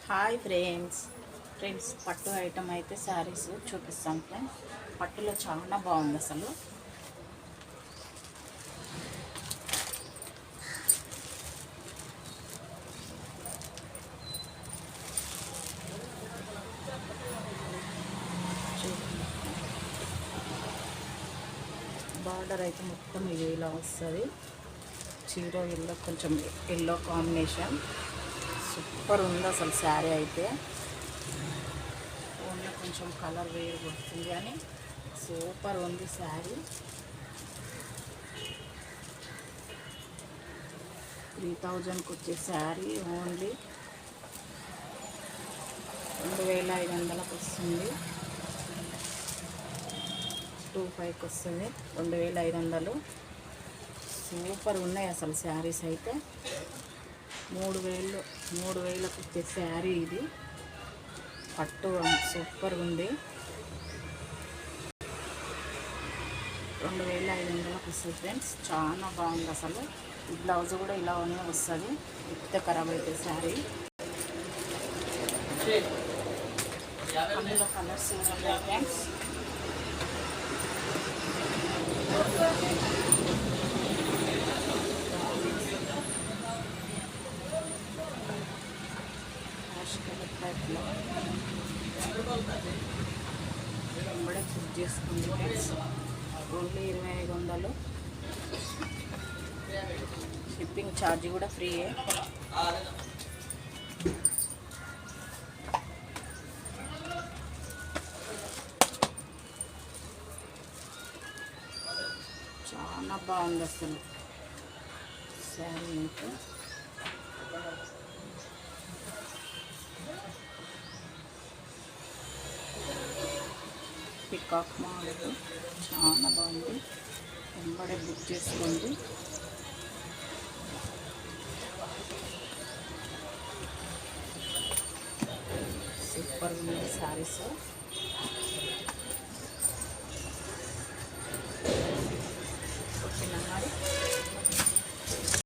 Hi friends పట్టు item అయితే శారీస్ చూపిస్తాం ఫ్రెండ్స్. పట్టులో చాలా బాగుంది అసలు. బార్డర్ అయితే మొత్తం ఇది ఇలా వస్తుంది. చీర ఎల్లో, కొంచెం ఎల్లో కాంబినేషన్. సూపర్ ఉంది అసలు శారీ అయితే. ఓన్లీ కొంచెం కలర్ వేరు కొడుతుంది కానీ సూపర్ ఉంది శారీ. 3000కి వచ్చే శారీ ఓన్లీ 2500కి వస్తుంది. 2500కి వస్తుంది, 2500. సూపర్ ఉన్నాయి అసలు శారీస్ అయితే. 3000కి వచ్చే శారీ ఇది. పట్టు సూపర్ ఉంది. 2500కి వస్తుంది ఫ్రెండ్స్. చాలా బాగుంది అసలు. ఈ బ్లౌజ్ కూడా ఇలా వస్తుంది. ఇంత ఖరాబ్ అయితే శారీ. అందులో కలర్స్ ఉన్నాయి ఫ్రెండ్స్. వెంబడే బుక్ చేసుకోండి ఫ్రెండ్స్. ఓన్లీ 2500. షిప్పింగ్ ఛార్జ్ కూడా ఫ్రీయే. చాలా బాగుంది అసలు శారీ అయితే. పికాక్ మోడల్ చాలా బాగుంది. వెంబడే బుక్ చేసుకోండి. సూపర్ ఉంది శారీస్.